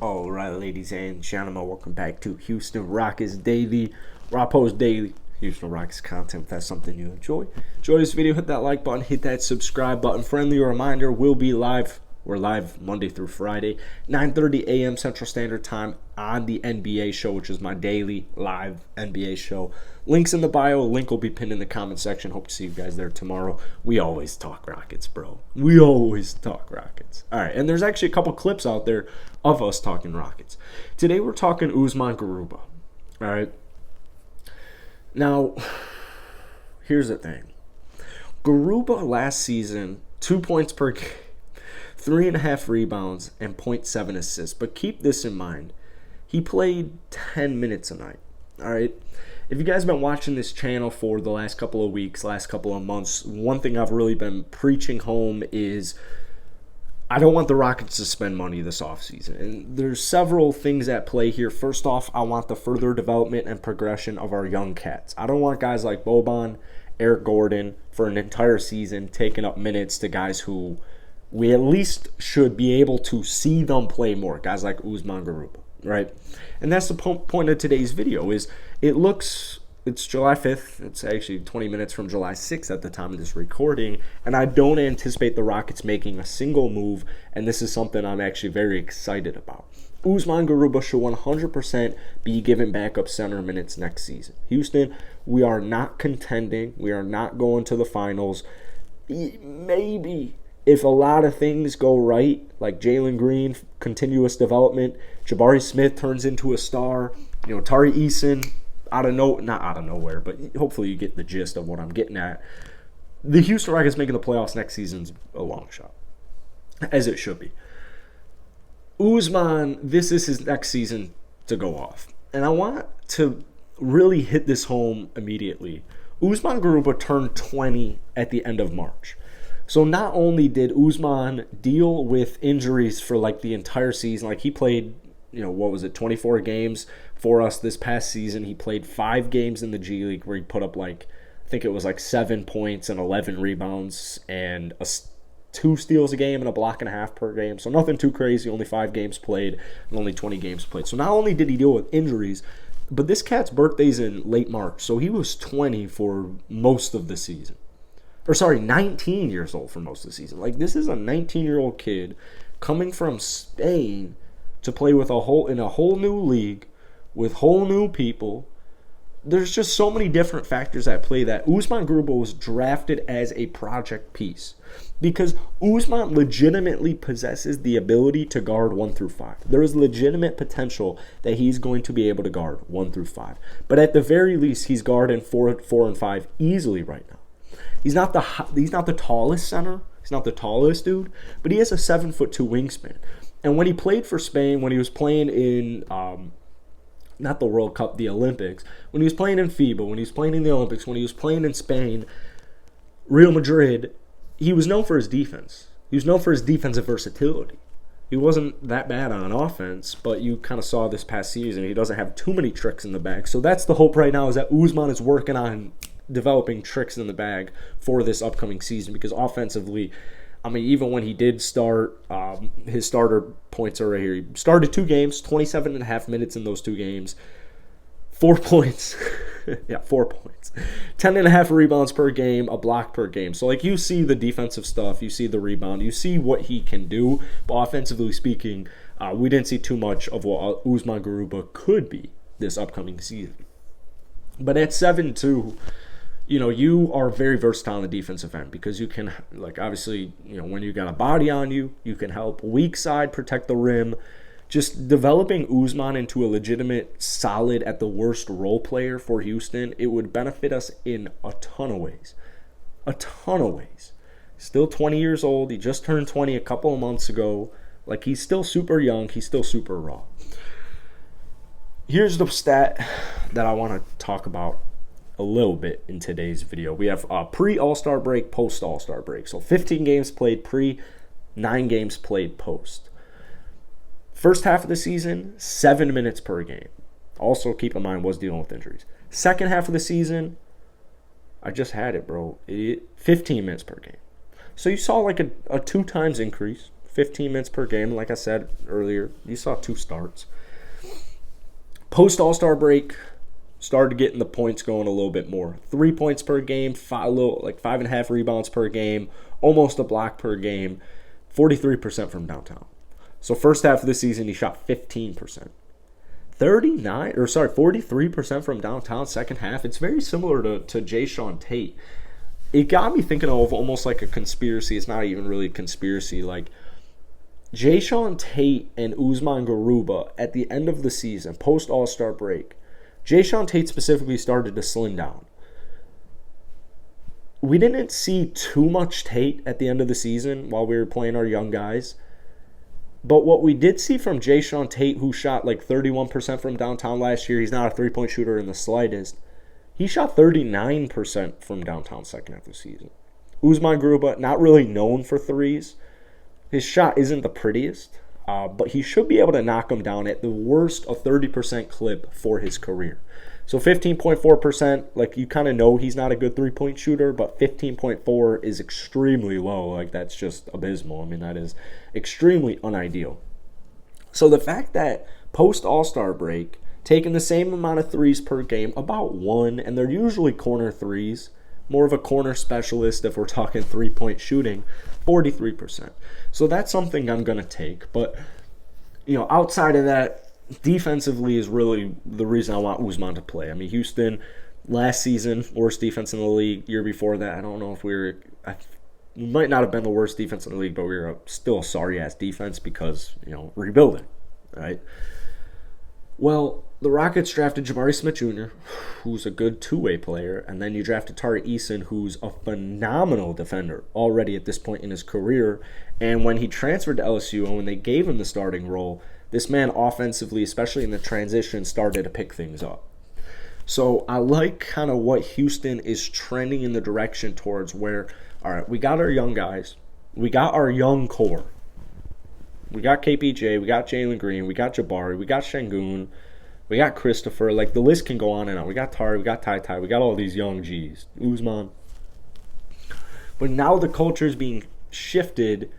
All right, ladies and gentlemen, welcome back to Houston Rockets Daily. Where I post daily Houston Rockets content. If that's something you enjoy this video, hit that like button, hit that subscribe button. Friendly reminder, we'll be live. We're live Monday through Friday, 9:30 a.m. Central Standard Time on the NBA show, which is my daily live NBA show. Links in the bio. Link will be pinned in the comment section. Hope to see you guys there tomorrow. We always talk Rockets, bro. We always talk Rockets. All right, and there's actually a couple clips out there of us talking Rockets. Today we're talking Usman Garuba. All right. Now, here's the thing. Garuba last season, 2 points per game, 3.5 rebounds, and 0.7 assists. But keep this in mind. He played 10 minutes a night. All right. If you guys have been watching this channel for the last couple of weeks, last couple of months, one thing I've really been preaching home is I don't want the Rockets to spend money this offseason. And there's several things at play here. First off, I want the further development and progression of our young cats. I don't want guys like Boban, Eric Gordon for an entire season taking up minutes to guys who we at least should be able to see them play more. Guys like Usman Garuba, right? And that's the point of today's video is it's July 5th. It's actually 20 minutes from July 6th at the time of this recording. And I don't anticipate the Rockets making a single move. And this is something I'm actually very excited about. Usman Garuba should 100% be given backup center minutes next season. Houston, we are not contending. We are not going to the finals. Maybe if a lot of things go right, like Jalen Green, continuous development, Jabari Smith turns into a star, Tari Eason, not out of nowhere, but hopefully you get the gist of what I'm getting at. The Houston Rockets making the playoffs next season's a long shot, as it should be. Usman, this is his next season to go off. And I want to really hit this home immediately. Usman Garuba turned 20 at the end of March. So not only did Usman deal with injuries for the entire season, he played, 24 games for us this past season. He played 5 games in the G League where he put up I think it was 7 points and 11 rebounds and 2 steals a game and a block and a half per game. So nothing too crazy, only 5 games played and only 20 games played. So not only did he deal with injuries, but this cat's birthday's in late March. So he was 20 for most of the season. 19 years old for most of the season. This is a 19-year-old kid coming from Spain to play in a whole new league with whole new people. There's just so many different factors at play that Usman Garuba was drafted as a project piece because Usman legitimately possesses the ability to guard 1 through 5. There is legitimate potential that he's going to be able to guard 1 through 5. But at the very least, he's guarding 4 and 5 easily right now. He's not the tallest center. He's not the tallest dude, but he has a 7'2" wingspan. And when he played for Spain, when he was playing in not the World Cup, the Olympics, when he was playing in FIBA, when he was playing in the Olympics, when he was playing in Spain, Real Madrid, he was known for his defense. He was known for his defensive versatility. He wasn't that bad on offense, but you kind of saw this past season, he doesn't have too many tricks in the bag. So that's the hope right now is that Usman is working on developing tricks in the bag for this upcoming season because offensively, even when he did start, his starter points are right here. He started 2 games, 27.5 minutes in those 2 games, 4 points. 4 points. 10.5 rebounds per game, a block per game. So, you see the defensive stuff, you see the rebound, you see what he can do. But offensively speaking, we didn't see too much of what Usman Garuba could be this upcoming season. But at 7'2", you are very versatile on the defensive end because you can, obviously, when you got a body on you, you can help weak side protect the rim. Just developing Usman into a legitimate, solid, at the worst, role player for Houston, it would benefit us in a ton of ways. A ton of ways. Still 20 years old. He just turned 20 a couple of months ago. He's still super young. He's still super raw. Here's the stat that I want to talk about a little bit in today's video. We have a pre-All-Star break, post-All-Star break. So 15 games played pre, 9 games played post. First half of the season, 7 minutes per game. Also, keep in mind, was dealing with injuries. Second half of the season, I just had it, bro. 15 minutes per game. So you saw a 2 times increase 15 minutes per game. Like I said earlier, you saw 2 starts. Post All-Star break, started getting the points going a little bit more. 3 points per game, 5.5 rebounds per game, almost a block per game, 43% from downtown. So first half of the season, he shot 15%. 43% from downtown second half. It's very similar to Jayshawn Tate. It got me thinking of almost like a conspiracy. It's not even really a conspiracy. Like Jayshawn Tate and Usman Garuba at the end of the season, post All-Star break, Jayshawn Tate specifically started to slim down. We didn't see too much Tate at the end of the season while we were playing our young guys. But what we did see from Jayshawn Tate, who shot like 31% from downtown last year, he's not a three-point shooter in the slightest. He shot 39% from downtown second half of the season. Usman Garuba, not really known for threes. His shot isn't the prettiest, but he should be able to knock them down at the worst a 30% clip for his career. So 15.4%, like you kind of know he's not a good three-point shooter, but 15.4 is extremely low. Like that's just abysmal. I mean, that is extremely unideal. So the fact that post All-Star break, taking the same amount of threes per game, about 1, and they're usually corner threes, more of a corner specialist if we're talking three-point shooting, 43%. So that's something I'm going to take. But, outside of that, defensively is really the reason I want Usman to play. I mean, Houston, last season, worst defense in the league. Year before that, I don't know if we might not have been the worst defense in the league, but we were still a sorry-ass defense because, rebuilding, right? Well, the Rockets drafted Jabari Smith Jr., who's a good two-way player, and then you drafted Tari Eason, who's a phenomenal defender already at this point in his career. And when he transferred to LSU and when they gave him the starting role, this man offensively, especially in the transition, started to pick things up. So I like kind of what Houston is trending in the direction towards where, all right, we got our young guys. We got our young core. We got KPJ, we got Jalen Green, we got Jabari, we got Şengün, we got Christopher. Like, the list can go on and on. We got Tari, we got Tai, we got all these young G's. Usman. But now the culture is being shifted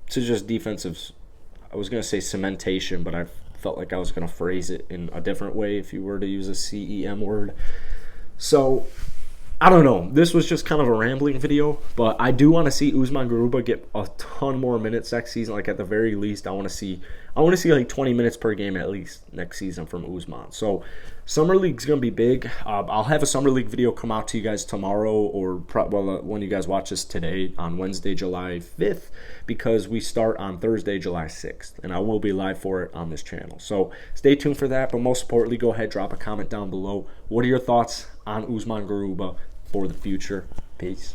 to just defensive. I was going to say cementation, but I felt like I was going to phrase it in a different way if you were to use a CEM word. So, I don't know. This was just kind of a rambling video, but I do want to see Usman Garuba get a ton more minutes next season. Like, at the very least, I want to see like 20 minutes per game at least next season from Usman. So, Summer League's going to be big. I'll have a Summer League video come out to you guys tomorrow or when you guys watch this today on Wednesday, July 5th, because we start on Thursday, July 6th, and I will be live for it on this channel. So stay tuned for that, but most importantly, go ahead, drop a comment down below. What are your thoughts on Usman Garuba for the future? Peace.